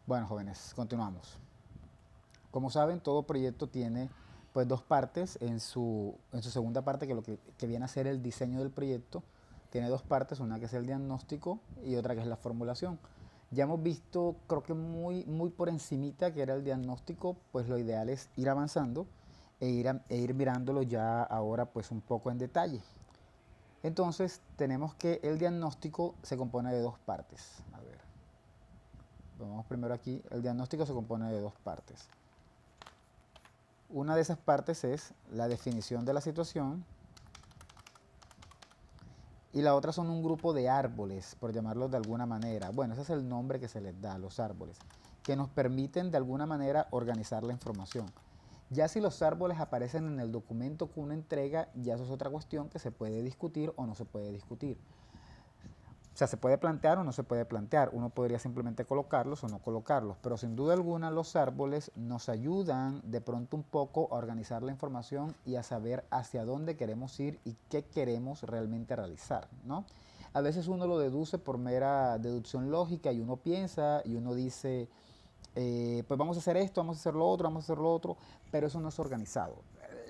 Bueno, jóvenes, continuamos. Como saben, todo proyecto tiene pues dos partes. En su segunda parte, que viene a ser el diseño del proyecto, tiene dos partes, una que es el diagnóstico y otra que es la formulación. Ya hemos visto, creo que muy por encimita, que era el diagnóstico. Pues lo ideal es ir avanzando e ir mirándolo ya ahora pues un poco en detalle. Entonces tenemos que el diagnóstico se compone de dos partes. A ver, vamos primero aquí. El diagnóstico se compone de dos partes. Una de esas partes es la definición de la situación y la otra son un grupo de árboles, por llamarlos de alguna manera. Bueno, ese es el nombre que se les da a los árboles, que nos permiten de alguna manera organizar la información. Ya si los árboles aparecen en el documento que uno entrega, ya eso es otra cuestión que se puede discutir o no se puede discutir. O sea, se puede plantear o no se puede plantear. Uno podría simplemente colocarlos o no colocarlos. Pero sin duda alguna los árboles nos ayudan de pronto un poco a organizar la información y a saber hacia dónde queremos ir y qué queremos realmente realizar, ¿no? A veces uno lo deduce por mera deducción lógica y uno piensa y uno dice, pues vamos a hacer esto, vamos a hacer lo otro, vamos a hacer lo otro, pero eso no es organizado.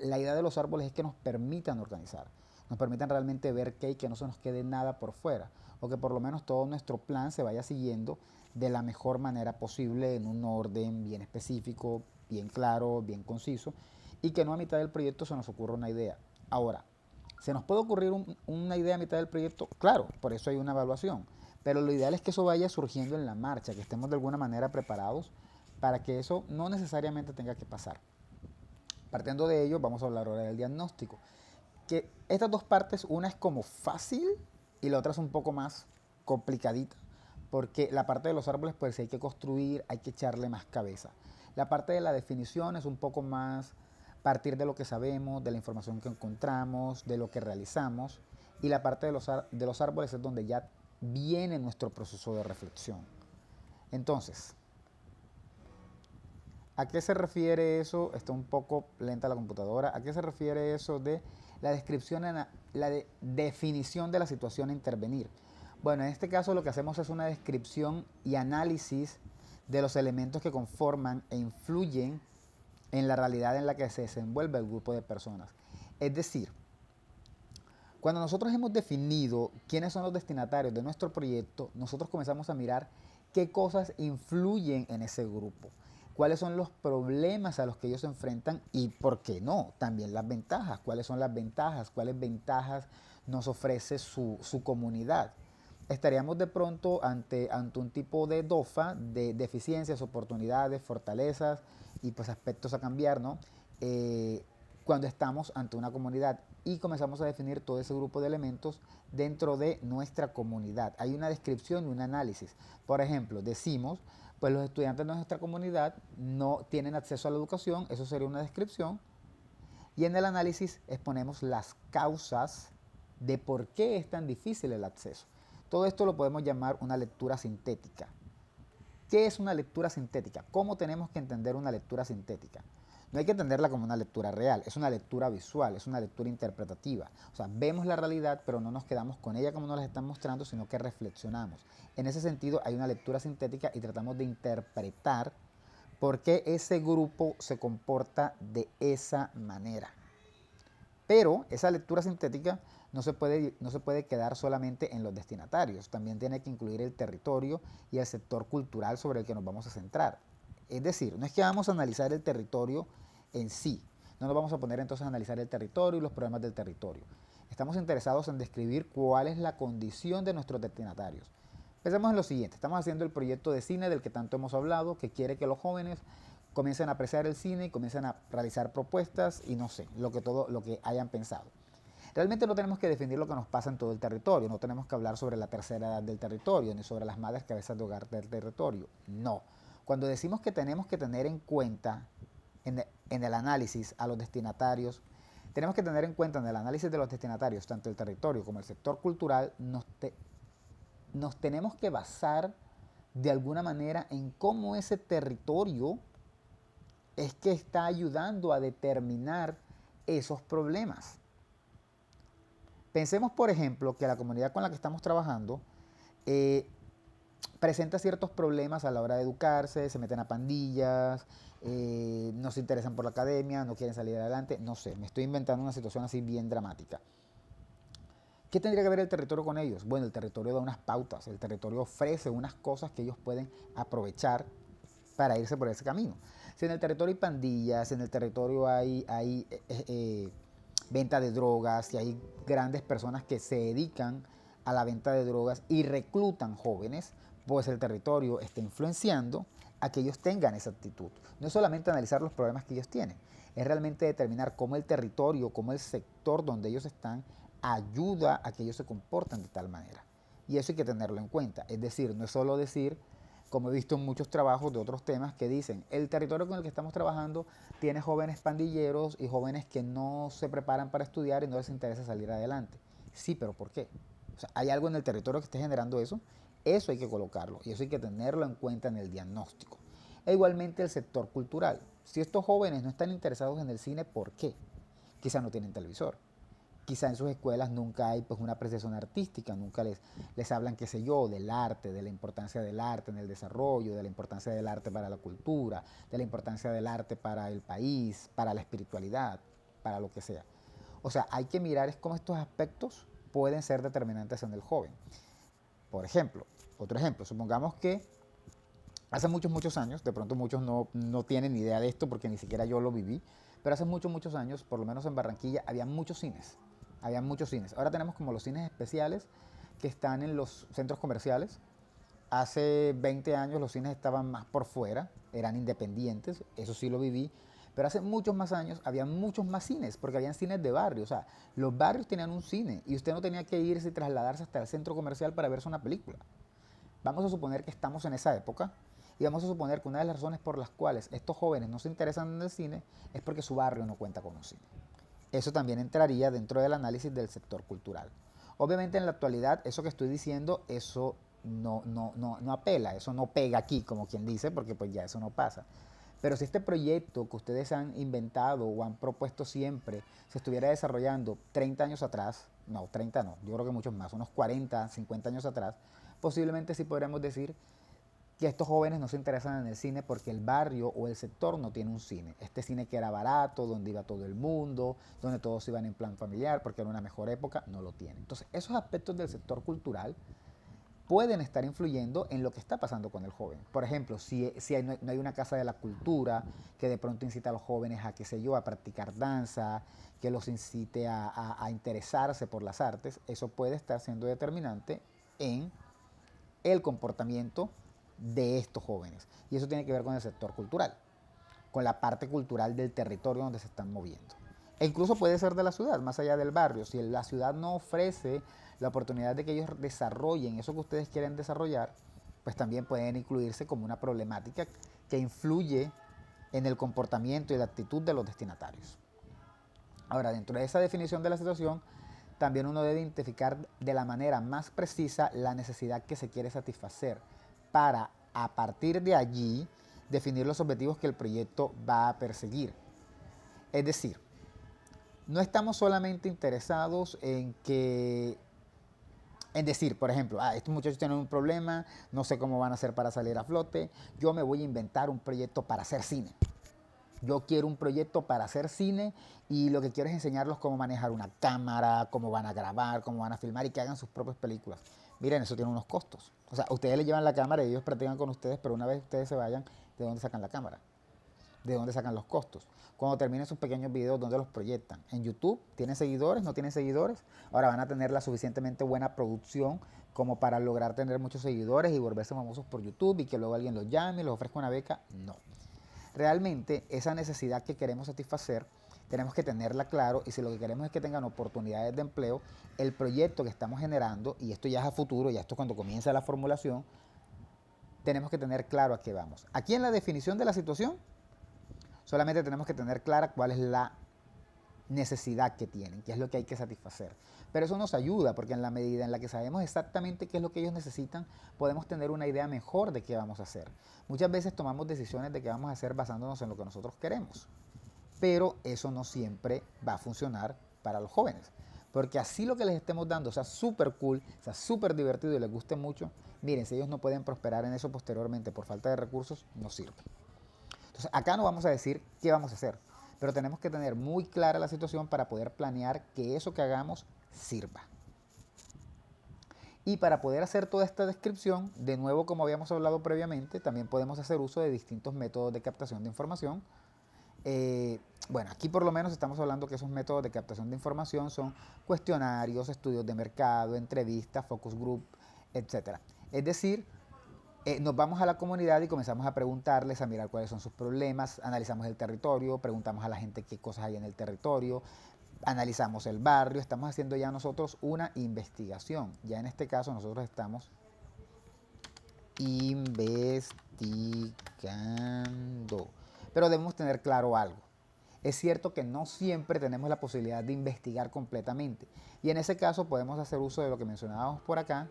La idea de los árboles es que nos permitan organizar, nos permitan realmente ver qué y que no se nos quede nada por fuera, o que por lo menos todo nuestro plan se vaya siguiendo de la mejor manera posible, en un orden bien específico, bien claro, bien conciso, y que no a mitad del proyecto se nos ocurra una idea. Ahora, ¿se nos puede ocurrir una idea a mitad del proyecto? Claro, por eso hay una evaluación. Pero lo ideal es que eso vaya surgiendo en la marcha, que estemos de alguna manera preparados para que eso no necesariamente tenga que pasar. Partiendo de ello, vamos a hablar ahora del diagnóstico. Que estas dos partes, una es como fácil y la otra es un poco más complicadita, porque la parte de los árboles pues hay que construir, hay que echarle más cabeza. La parte de la definición es un poco más partir de lo que sabemos, de la información que encontramos, de lo que realizamos, y la parte de los árboles es donde ya viene nuestro proceso de reflexión. Entonces, ¿a qué se refiere eso? Está un poco lenta la computadora. ¿A qué se refiere eso de la descripción, definición de la situación a intervenir? Bueno, en este caso lo que hacemos es una descripción y análisis de los elementos que conforman e influyen en la realidad en la que se desenvuelve el grupo de personas. Es decir, cuando nosotros hemos definido quiénes son los destinatarios de nuestro proyecto, nosotros comenzamos a mirar qué cosas influyen en ese grupo, cuáles son los problemas a los que ellos se enfrentan y, ¿por qué no?, también las ventajas, cuáles son las ventajas, cuáles ventajas nos ofrece su comunidad. Estaríamos de pronto ante un tipo de DOFA, de deficiencias, oportunidades, fortalezas y pues aspectos a cambiar, ¿no? Cuando estamos ante una comunidad y comenzamos a definir todo ese grupo de elementos dentro de nuestra comunidad. Hay una descripción y un análisis. Por ejemplo, decimos, pues los estudiantes de nuestra comunidad no tienen acceso a la educación, eso sería una descripción, y en el análisis exponemos las causas de por qué es tan difícil el acceso. Todo esto lo podemos llamar una lectura sintética. ¿Qué es una lectura sintética? ¿Cómo tenemos que entender una lectura sintética? No hay que entenderla como una lectura real, es una lectura visual, es una lectura interpretativa. O sea, vemos la realidad, pero no nos quedamos con ella como nos la están mostrando, sino que reflexionamos. En ese sentido, hay una lectura sintética y tratamos de interpretar por qué ese grupo se comporta de esa manera. Pero esa lectura sintética no se puede quedar solamente en los destinatarios, también tiene que incluir el territorio y el sector cultural sobre el que nos vamos a centrar. Es decir, no es que vamos a analizar el territorio en sí, no nos vamos a poner entonces a analizar el territorio y los problemas del territorio. Estamos interesados en describir cuál es la condición de nuestros destinatarios. Pensemos en lo siguiente, estamos haciendo el proyecto de cine del que tanto hemos hablado, que quiere que los jóvenes comiencen a apreciar el cine y comiencen a realizar propuestas y no sé, lo que hayan pensado. Realmente no tenemos que definir lo que nos pasa en todo el territorio, no tenemos que hablar sobre la tercera edad del territorio, ni sobre las madres cabezas de hogar del territorio, no. Cuando decimos que tenemos que tener en cuenta en el análisis a los destinatarios, tenemos que tener en cuenta en el análisis de los destinatarios, tanto el territorio como el sector cultural, nos tenemos que basar de alguna manera en cómo ese territorio es que está ayudando a determinar esos problemas. Pensemos, por ejemplo, que la comunidad con la que estamos trabajando presenta ciertos problemas a la hora de educarse, se meten a pandillas, no se interesan por la academia, no quieren salir adelante, no sé, me estoy inventando una situación así bien dramática. ¿Qué tendría que ver el territorio con ellos? Bueno, el territorio da unas pautas, el territorio ofrece unas cosas que ellos pueden aprovechar para irse por ese camino. Si en el territorio hay pandillas, si en el territorio hay venta de drogas, si hay grandes personas que se dedican a la venta de drogas y reclutan jóvenes, pues el territorio está influenciando a que ellos tengan esa actitud. No es solamente analizar los problemas que ellos tienen, es realmente determinar cómo el territorio, cómo el sector donde ellos están ayuda a que ellos se comporten de tal manera. Y eso hay que tenerlo en cuenta. Es decir, no es solo decir, como he visto en muchos trabajos de otros temas que dicen, el territorio con el que estamos trabajando tiene jóvenes pandilleros y jóvenes que no se preparan para estudiar y no les interesa salir adelante. Sí, pero ¿por qué? O sea, ¿hay algo en el territorio que esté generando eso? Eso hay que colocarlo y eso hay que tenerlo en cuenta en el diagnóstico. E igualmente el sector cultural. Si estos jóvenes no están interesados en el cine, ¿por qué? Quizá no tienen televisor. Quizá en sus escuelas nunca hay pues, una apreciación artística, nunca les hablan, qué sé yo, del arte, de la importancia del arte en el desarrollo, de la importancia del arte para la cultura, de la importancia del arte para el país, para la espiritualidad, para lo que sea. O sea, hay que mirar es cómo estos aspectos pueden ser determinantes en el joven. Por ejemplo, otro ejemplo, supongamos que hace muchos, muchos años, de pronto muchos no tienen ni idea de esto porque ni siquiera yo lo viví, pero hace muchos, muchos años, por lo menos en Barranquilla, había muchos cines. Había muchos cines. Ahora tenemos como los cines especiales que están en los centros comerciales. Hace 20 años los cines estaban más por fuera, eran independientes, eso sí lo viví. Pero hace muchos más años había muchos más cines, porque habían cines de barrio. O sea, los barrios tenían un cine y usted no tenía que irse y trasladarse hasta el centro comercial para verse una película. Vamos a suponer que estamos en esa época y vamos a suponer que una de las razones por las cuales estos jóvenes no se interesan en el cine es porque su barrio no cuenta con un cine. Eso también entraría dentro del análisis del sector cultural. Obviamente en la actualidad eso que estoy diciendo, eso no apela, eso no pega aquí, como quien dice, porque pues ya eso no pasa. Pero si este proyecto que ustedes han inventado o han propuesto siempre se estuviera desarrollando 30 años atrás, no, 30 no, yo creo que muchos más, unos 40, 50 años atrás, posiblemente sí podríamos decir que estos jóvenes no se interesan en el cine porque el barrio o el sector no tiene un cine. Este cine que era barato, donde iba todo el mundo, donde todos iban en plan familiar porque era una mejor época, no lo tiene. Entonces, esos aspectos del sector cultural pueden estar influyendo en lo que está pasando con el joven. Por ejemplo, si no hay una casa de la cultura que de pronto incita a los jóvenes a, qué sé yo, a practicar danza, que los incite a interesarse por las artes, eso puede estar siendo determinante en el comportamiento de estos jóvenes. Y eso tiene que ver con el sector cultural, con la parte cultural del territorio donde se están moviendo. E incluso puede ser de la ciudad, más allá del barrio. Si la ciudad no ofrece la oportunidad de que ellos desarrollen eso que ustedes quieren desarrollar, pues también pueden incluirse como una problemática que influye en el comportamiento y la actitud de los destinatarios. Ahora, dentro de esa definición de la situación, también uno debe identificar de la manera más precisa la necesidad que se quiere satisfacer para, a partir de allí, definir los objetivos que el proyecto va a perseguir. Es decir, no estamos solamente interesados en decir, por ejemplo, estos muchachos tienen un problema, no sé cómo van a hacer para salir a flote, yo me voy a inventar un proyecto para hacer cine. Yo quiero un proyecto para hacer cine y lo que quiero es enseñarlos cómo manejar una cámara, cómo van a grabar, cómo van a filmar y que hagan sus propias películas. Miren, eso tiene unos costos. O sea, ustedes le llevan la cámara y ellos practican con ustedes, pero una vez ustedes se vayan, ¿de dónde sacan la cámara? ¿De dónde sacan los costos? Cuando terminen sus pequeños videos, ¿dónde los proyectan? ¿En YouTube? ¿Tienen seguidores? ¿No tienen seguidores? Ahora van a tener la suficientemente buena producción como para lograr tener muchos seguidores y volverse famosos por YouTube y que luego alguien los llame y les ofrezca una beca. No. Realmente esa necesidad que queremos satisfacer tenemos que tenerla claro y si lo que queremos es que tengan oportunidades de empleo, el proyecto que estamos generando, y esto ya es a futuro, ya esto cuando comienza la formulación, tenemos que tener claro a qué vamos. Aquí en la definición de la situación, solamente tenemos que tener clara cuál es la necesidad que tienen, qué es lo que hay que satisfacer. Pero eso nos ayuda porque en la medida en la que sabemos exactamente qué es lo que ellos necesitan, podemos tener una idea mejor de qué vamos a hacer. Muchas veces tomamos decisiones de qué vamos a hacer basándonos en lo que nosotros queremos, pero eso no siempre va a funcionar para los jóvenes. Porque así lo que les estemos dando sea súper cool, sea súper divertido y les guste mucho, miren, si ellos no pueden prosperar en eso posteriormente por falta de recursos, no sirve. Entonces, acá no vamos a decir qué vamos a hacer, pero tenemos que tener muy clara la situación para poder planear que eso que hagamos sirva. Y para poder hacer toda esta descripción, de nuevo, como habíamos hablado previamente, también podemos hacer uso de distintos métodos de captación de información. Bueno, aquí por lo menos estamos hablando que esos métodos de captación de información son cuestionarios, estudios de mercado, entrevistas, focus group, etc. Es decir, nos vamos a la comunidad y comenzamos a preguntarles, a mirar cuáles son sus problemas, analizamos el territorio, preguntamos a la gente qué cosas hay en el territorio, analizamos el barrio, estamos haciendo ya nosotros una investigación. Ya en este caso nosotros estamos investigando. Pero debemos tener claro algo. Es cierto que no siempre tenemos la posibilidad de investigar completamente. Y en ese caso podemos hacer uso de lo que mencionábamos por acá,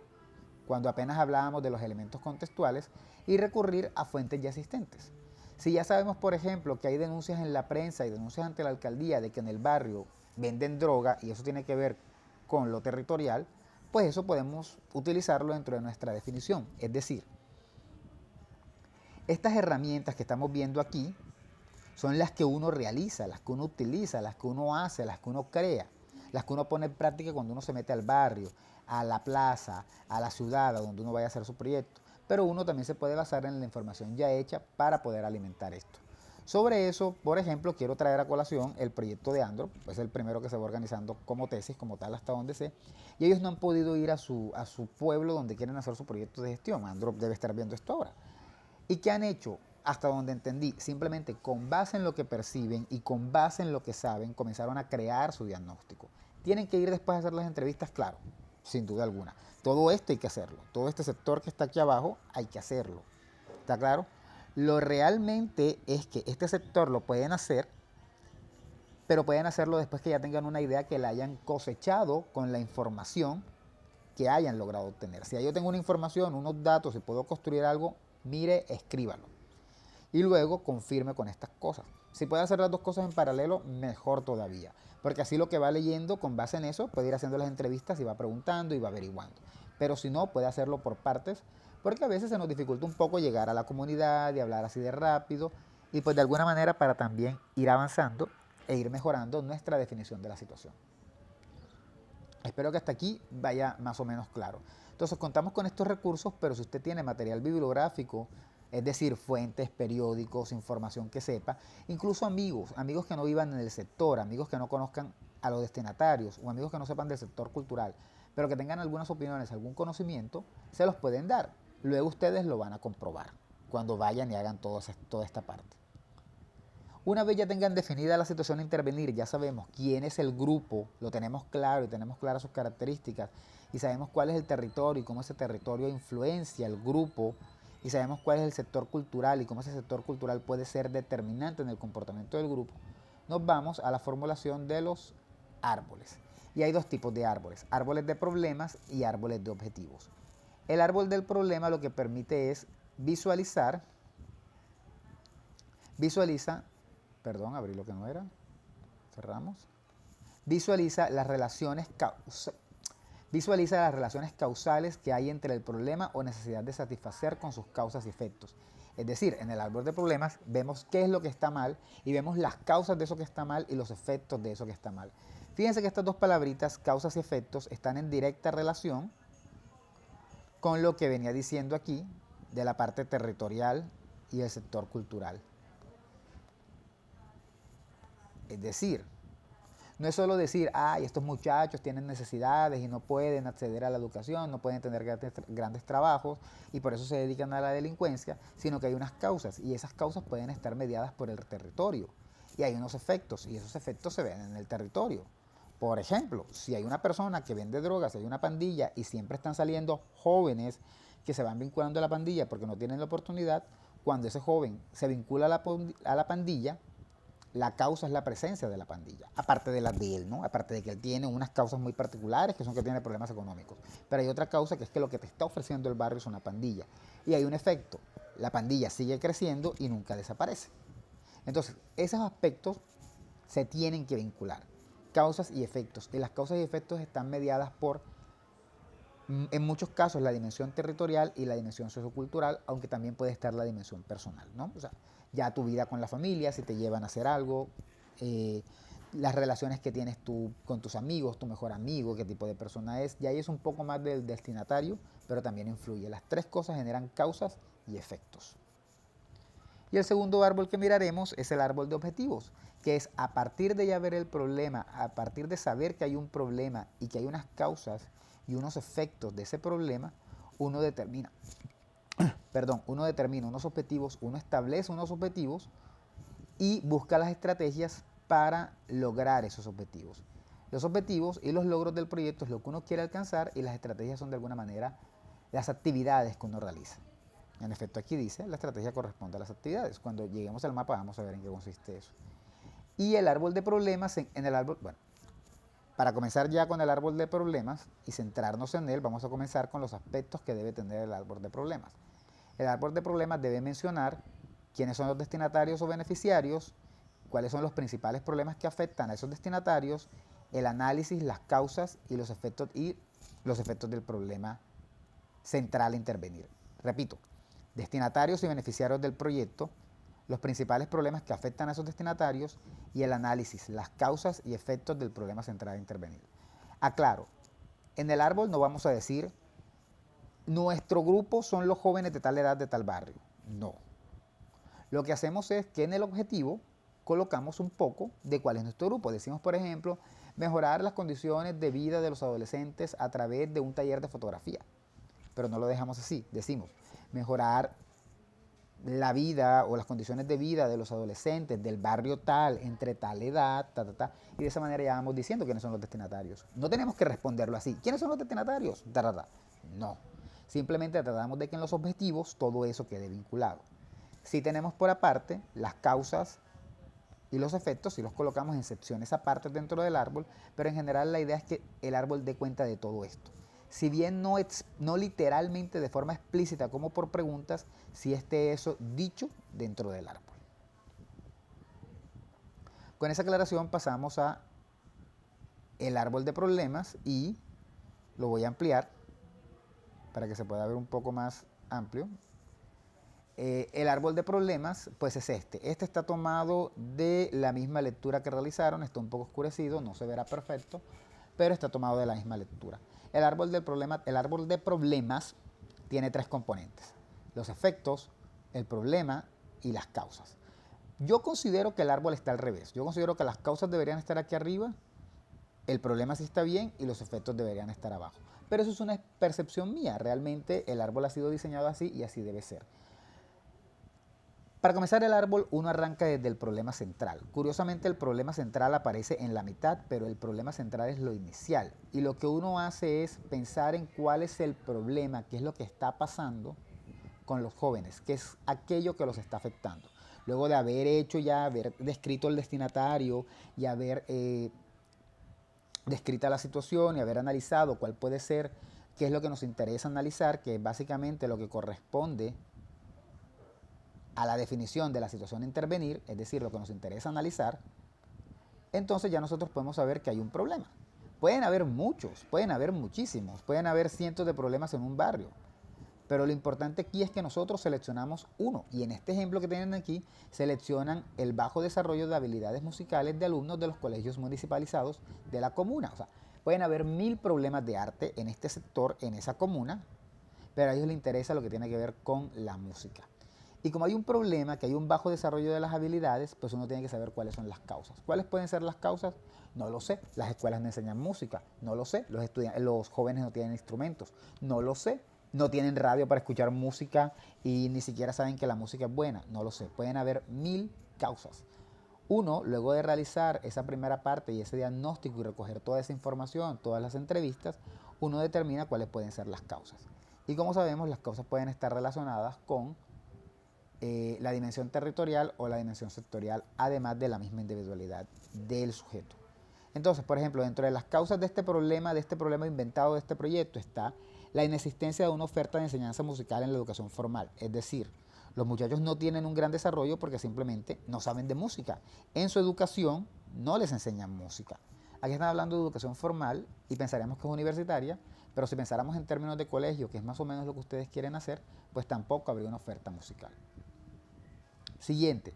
cuando apenas hablábamos de los elementos contextuales, y recurrir a fuentes ya existentes. Si ya sabemos, por ejemplo, que hay denuncias en la prensa y denuncias ante la alcaldía de que en el barrio venden droga y eso tiene que ver con lo territorial, pues eso podemos utilizarlo dentro de nuestra definición. Es decir, estas herramientas que estamos viendo aquí son las que uno realiza, las que uno utiliza, las que uno hace, las que uno crea, las que uno pone en práctica cuando uno se mete al barrio, a la plaza, a la ciudad, a donde uno vaya a hacer su proyecto. Pero uno también se puede basar en la información ya hecha para poder alimentar esto. Sobre eso, por ejemplo, quiero traer a colación el proyecto de Androp, es el primero que se va organizando como tesis, como tal, hasta donde sé, y ellos no han podido ir a su pueblo donde quieren hacer su proyecto de gestión. Androp debe estar viendo esto ahora. ¿Y qué han hecho? Hasta donde entendí, simplemente con base en lo que perciben y con base en lo que saben, comenzaron a crear su diagnóstico. Tienen que ir después a hacer las entrevistas, claro, sin duda alguna. Todo esto hay que hacerlo. Todo este sector que está aquí abajo hay que hacerlo. ¿Está claro? Lo realmente es que este sector lo pueden hacer, pero pueden hacerlo después que ya tengan una idea que la hayan cosechado con la información que hayan logrado obtener. Si yo tengo una información, unos datos y puedo construir algo, mire, escríbalo. Y luego confirme con estas cosas. Si puede hacer las dos cosas en paralelo, mejor todavía. Porque así lo que va leyendo con base en eso, puede ir haciendo las entrevistas y va preguntando y va averiguando. Pero si no, puede hacerlo por partes, porque a veces se nos dificulta un poco llegar a la comunidad y hablar así de rápido. Y pues de alguna manera para también ir avanzando e ir mejorando nuestra definición de la situación. Espero que hasta aquí vaya más o menos claro. Entonces contamos con estos recursos, pero si usted tiene material bibliográfico, es decir, fuentes, periódicos, información que sepa, incluso amigos que no vivan en el sector, amigos que no conozcan a los destinatarios o amigos que no sepan del sector cultural, pero que tengan algunas opiniones, algún conocimiento, se los pueden dar. Luego ustedes lo van a comprobar cuando vayan y hagan toda esta parte. Una vez ya tengan definida la situación a intervenir, ya sabemos quién es el grupo, lo tenemos claro y tenemos claras sus características y sabemos cuál es el territorio y cómo ese territorio influencia al grupo y sabemos cuál es el sector cultural y cómo ese sector cultural puede ser determinante en el comportamiento del grupo, nos vamos a la formulación de los árboles. Y hay dos tipos de árboles, árboles de problemas y árboles de objetivos. El árbol del problema lo que permite es visualiza, abrí lo que no era, cerramos, visualiza las relaciones causales que hay entre el problema o necesidad de satisfacer con sus causas y efectos. Es decir, en el árbol de problemas vemos qué es lo que está mal y vemos las causas de eso que está mal y los efectos de eso que está mal. Fíjense que estas dos palabritas, causas y efectos, están en directa relación con lo que venía diciendo aquí de la parte territorial y el sector cultural. Es decir, no es solo decir, ay, estos muchachos tienen necesidades y no pueden acceder a la educación, no pueden tener grandes trabajos y por eso se dedican a la delincuencia, sino que hay unas causas y esas causas pueden estar mediadas por el territorio. Y hay unos efectos y esos efectos se ven en el territorio. Por ejemplo, si hay una persona que vende drogas, si hay una pandilla y siempre están saliendo jóvenes que se van vinculando a la pandilla porque no tienen la oportunidad, cuando ese joven se vincula a la pandilla, la causa es la presencia de la pandilla, aparte de la de él, ¿no? Aparte de que él tiene unas causas muy particulares que son que tiene problemas económicos. Pero hay otra causa que es que lo que te está ofreciendo el barrio es una pandilla. Y hay un efecto, la pandilla sigue creciendo y nunca desaparece. Entonces, esos aspectos se tienen que vincular. causas y efectos. Y las causas y efectos están mediadas por, en muchos casos, la dimensión territorial y la dimensión sociocultural, aunque también puede estar la dimensión personal, ¿no? O sea, ya tu vida con la familia, si te llevan a hacer algo, eh, las relaciones que tienes tú con tus amigos, tu mejor amigo, qué tipo de persona es, y ahí es un poco más del destinatario, pero también influye. Las tres cosas generan causas y efectos. Y el segundo árbol que miraremos es el árbol de objetivos, que es a partir de ya ver el problema, a partir de saber que hay un problema y que hay unas causas y unos efectos de ese problema, uno determina, uno determina unos objetivos, uno establece unos objetivos y busca las estrategias para lograr esos objetivos. Los objetivos y los logros del proyecto es lo que uno quiere alcanzar y las estrategias son de alguna manera las actividades que uno realiza. En efecto, aquí dice, la estrategia corresponde a las actividades. Cuando lleguemos al mapa vamos a ver en qué consiste eso. Y el árbol de problemas, en el árbol, bueno, para comenzar ya con el árbol de problemas y centrarnos en él, vamos a comenzar con los aspectos que debe tener el árbol de problemas. El árbol de problemas debe mencionar quiénes son los destinatarios o beneficiarios, cuáles son los principales problemas que afectan a esos destinatarios, el análisis, las causas y los efectos del problema central a intervenir. Repito, destinatarios y beneficiarios del proyecto, los principales problemas que afectan a esos destinatarios y el análisis, las causas y efectos del problema central a intervenir. Aclaro, en el árbol no vamos a decir nuestro grupo son los jóvenes de tal edad de tal barrio. No. Lo que hacemos es que en el objetivo colocamos un poco de cuál es nuestro grupo. Decimos, por ejemplo, mejorar las condiciones de vida de los adolescentes a través de un taller de fotografía. Pero no lo dejamos así. Decimos, mejorar la vida o las condiciones de vida de los adolescentes del barrio tal, entre tal edad, y de esa manera ya vamos diciendo quiénes son los destinatarios. No tenemos que responderlo así. ¿Quiénes son los destinatarios? No. Simplemente tratamos de que en los objetivos todo eso quede vinculado. Si tenemos por aparte las causas y los efectos, si los colocamos en secciones aparte dentro del árbol, pero en general la idea es que el árbol dé cuenta de todo esto. Si bien no literalmente de forma explícita como por preguntas, si esté eso dicho dentro del árbol. Con esa aclaración pasamos a el árbol de problemas y lo voy a ampliar para que se pueda ver un poco más amplio. El árbol de problemas, pues es este. Este está tomado de la misma lectura que realizaron, está un poco oscurecido, no se verá perfecto, pero está tomado de la misma lectura. El árbol de problemas tiene tres componentes: los efectos, el problema y las causas. Yo considero que el árbol está al revés. Yo considero que las causas deberían estar aquí arriba, el problema sí está bien y los efectos deberían estar abajo. Pero eso es una percepción mía. Realmente el árbol ha sido diseñado así y así debe ser. Para comenzar el árbol, uno arranca desde el problema central. Curiosamente, el problema central aparece en la mitad, pero el problema central es lo inicial. Y lo que uno hace es pensar en cuál es el problema, qué es lo que está pasando con los jóvenes, qué es aquello que los está afectando. Luego de haber descrito el destinatario y haber descrita la situación y haber analizado cuál puede ser, qué es lo que nos interesa analizar, que es básicamente lo que corresponde a la definición de la situación a intervenir, es decir, lo que nos interesa analizar, entonces ya nosotros podemos saber que hay un problema. Pueden haber muchos, pueden haber muchísimos, pueden haber cientos de problemas en un barrio, pero lo importante aquí es que nosotros seleccionamos uno, y en este ejemplo que tienen aquí, seleccionan el bajo desarrollo de habilidades musicales de alumnos de los colegios municipalizados de la comuna. O sea, pueden haber 1000 problemas de arte en este sector, en esa comuna, pero a ellos les interesa lo que tiene que ver con la música. Y como hay un problema, que hay un bajo desarrollo de las habilidades, pues uno tiene que saber cuáles son las causas. ¿Cuáles pueden ser las causas? No lo sé. Las escuelas no enseñan música. No lo sé. Los jóvenes no tienen instrumentos. No lo sé. No tienen radio para escuchar música y ni siquiera saben que la música es buena. No lo sé. Pueden haber 1000 causas. Uno, luego de realizar esa primera parte y ese diagnóstico y recoger toda esa información, todas las entrevistas, uno determina cuáles pueden ser las causas. Y como sabemos, las causas pueden estar relacionadas con la dimensión territorial o la dimensión sectorial, además de la misma individualidad del sujeto. Entonces, por ejemplo, dentro de las causas de este problema inventado de este proyecto está la inexistencia de una oferta de enseñanza musical en la educación formal. Es decir, los muchachos no tienen un gran desarrollo porque simplemente no saben de música. En su educación no les enseñan música. Aquí están hablando de educación formal y pensaríamos que es universitaria, pero si pensáramos en términos de colegio, que es más o menos lo que ustedes quieren hacer, pues tampoco habría una oferta musical. Siguiente,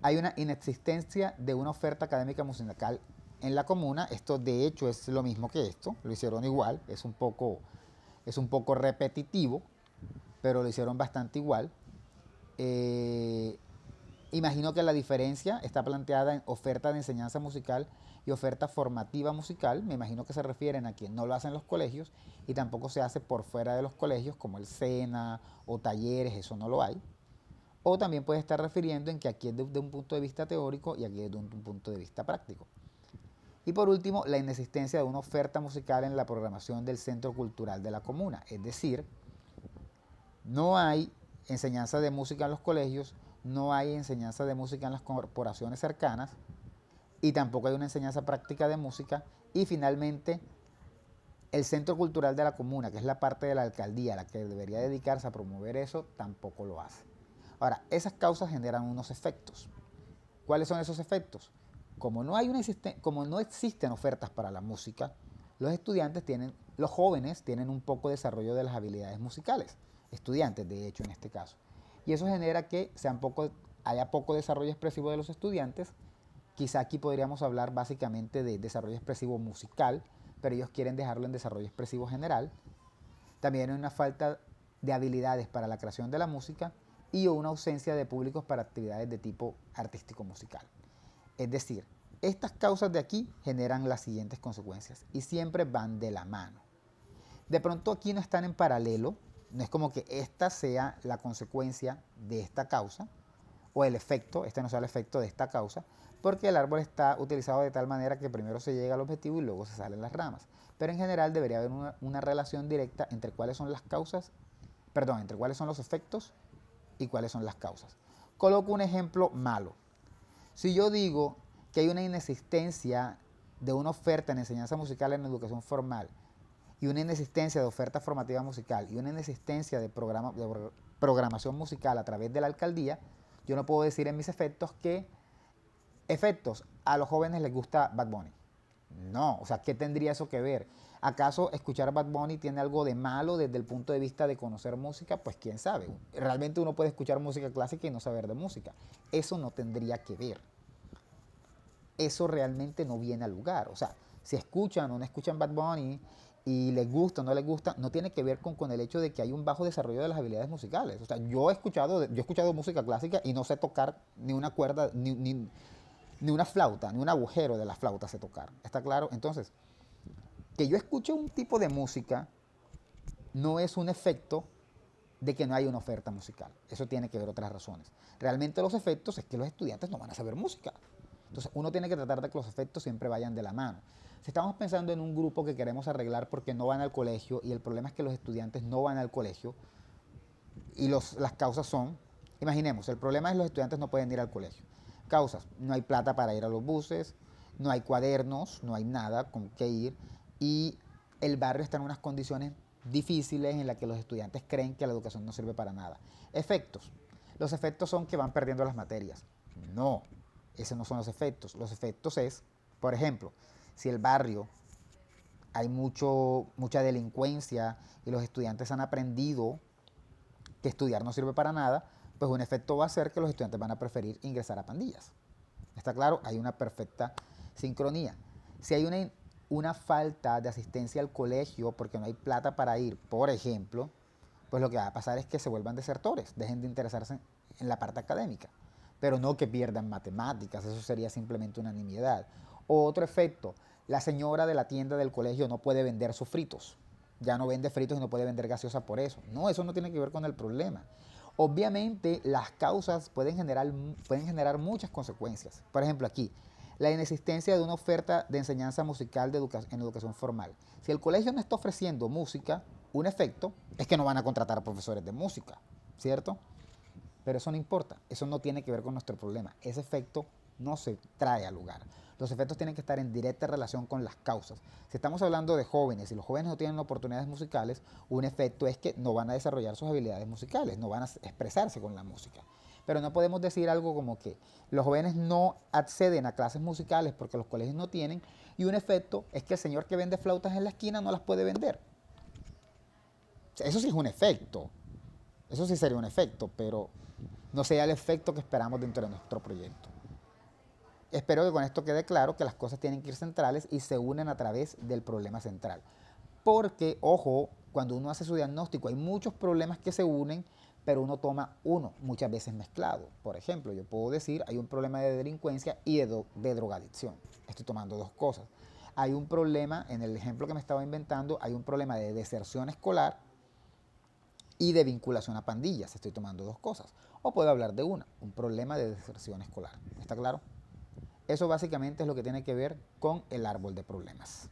hay una inexistencia de una oferta académica musical en la comuna. Esto de hecho es lo mismo que esto, lo hicieron igual, es un poco repetitivo, pero lo hicieron bastante igual. Eh, Imagino que la diferencia está planteada en oferta de enseñanza musical y oferta formativa musical. Me imagino que se refieren a que no lo hacen los colegios y tampoco se hace por fuera de los colegios, como el SENA o talleres, eso no lo hay. O también puede estar refiriendo en que aquí es de un punto de vista teórico y aquí es de un punto de vista práctico. Y por último, la inexistencia de una oferta musical en la programación del centro cultural de la comuna. Es decir, no hay enseñanza de música en los colegios, no hay enseñanza de música en las corporaciones cercanas y tampoco hay una enseñanza práctica de música. Y finalmente, el centro cultural de la comuna, que es la parte de la alcaldía la que debería dedicarse a promover eso, tampoco lo hace. Ahora, esas causas generan unos efectos. ¿Cuáles son esos efectos? Como no existen ofertas para la música, los jóvenes tienen un poco desarrollo de las habilidades musicales, estudiantes de hecho en este caso. Y eso genera que haya poco desarrollo expresivo de los estudiantes. Quizá aquí podríamos hablar básicamente de desarrollo expresivo musical, pero ellos quieren dejarlo en desarrollo expresivo general. También hay una falta de habilidades para la creación de la música y una ausencia de públicos para actividades de tipo artístico-musical. Es decir, estas causas de aquí generan las siguientes consecuencias y siempre van de la mano. De pronto aquí no están en paralelo, no es como que esta sea la consecuencia de esta causa o el efecto, este no sea el efecto de esta causa, porque el árbol está utilizado de tal manera que primero se llega al objetivo y luego se salen las ramas. Pero en general debería haber una relación directa entre cuáles son las causas, perdón, entre cuáles son los efectos y cuáles son las causas. Coloco un ejemplo malo. Si yo digo que hay una inexistencia de una oferta en enseñanza musical en educación formal y una inexistencia de oferta formativa musical y una inexistencia de programación musical a través de la alcaldía, yo no puedo decir en mis efectos que a los jóvenes les gusta Bad Bunny. No, o sea, ¿qué tendría eso que ver? ¿Acaso escuchar Bad Bunny tiene algo de malo desde el punto de vista de conocer música? Pues quién sabe. Realmente uno puede escuchar música clásica y no saber de música. Eso no tendría que ver. Eso realmente no viene al lugar. O sea, si escuchan o no escuchan Bad Bunny y les gusta o no les gusta, no tiene que ver con el hecho de que hay un bajo desarrollo de las habilidades musicales. O sea, yo he escuchado música clásica y no sé tocar ni una cuerda, ni una flauta, ni un agujero de la flauta sé tocar. ¿Está claro? Entonces, que yo escuche un tipo de música no es un efecto de que no hay una oferta musical. Eso tiene que ver otras razones. Realmente los efectos es que los estudiantes no van a saber música. Entonces uno tiene que tratar de que los efectos siempre vayan de la mano. Si estamos pensando en un grupo que queremos arreglar porque no van al colegio y el problema es que los estudiantes no van al colegio y las causas son, imaginemos, el problema es que los estudiantes no pueden ir al colegio. Causas, no hay plata para ir a los buses, no hay cuadernos, no hay nada con qué ir y el barrio está en unas condiciones difíciles en las que los estudiantes creen que la educación no sirve para nada. Efectos. Los efectos son que van perdiendo las materias. No, esos no son los efectos. Los efectos es, por ejemplo, si el barrio hay mucha delincuencia y los estudiantes han aprendido que estudiar no sirve para nada, pues un efecto va a ser que los estudiantes van a preferir ingresar a pandillas. ¿Está claro? Hay una perfecta sincronía. Si hay una falta de asistencia al colegio porque no hay plata para ir, por ejemplo, pues lo que va a pasar es que se vuelvan desertores, dejen de interesarse en la parte académica, pero no que pierdan matemáticas, eso sería simplemente una nimiedad. O otro efecto, la señora de la tienda del colegio no puede vender sus fritos, ya no vende fritos y no puede vender gaseosa por eso. No, eso no tiene que ver con el problema. Obviamente las causas pueden generar muchas consecuencias. Por ejemplo aquí, la inexistencia de una oferta de enseñanza musical en educación formal. Si el colegio no está ofreciendo música, un efecto es que no van a contratar a profesores de música, ¿cierto? Pero eso no importa, eso no tiene que ver con nuestro problema. Ese efecto no se trae al lugar. Los efectos tienen que estar en directa relación con las causas. Si estamos hablando de jóvenes y los jóvenes no tienen oportunidades musicales, un efecto es que no van a desarrollar sus habilidades musicales, no van a expresarse con la música. Pero no podemos decir algo como que los jóvenes no acceden a clases musicales porque los colegios no tienen, y un efecto es que el señor que vende flautas en la esquina no las puede vender. Eso sí es un efecto, eso sí sería un efecto, pero no sería el efecto que esperamos dentro de nuestro proyecto. Espero que con esto quede claro que las cosas tienen que ir centrales y se unen a través del problema central. Porque, ojo, cuando uno hace su diagnóstico hay muchos problemas que se unen, pero uno toma uno, muchas veces mezclado. Por ejemplo, yo puedo decir, hay un problema de delincuencia y de drogadicción. Estoy tomando dos cosas. Hay un problema, en el ejemplo que me estaba inventando, hay un problema de deserción escolar y de vinculación a pandillas. Estoy tomando dos cosas. O puedo hablar de una, un problema de deserción escolar. ¿Está claro? Eso básicamente es lo que tiene que ver con el árbol de problemas.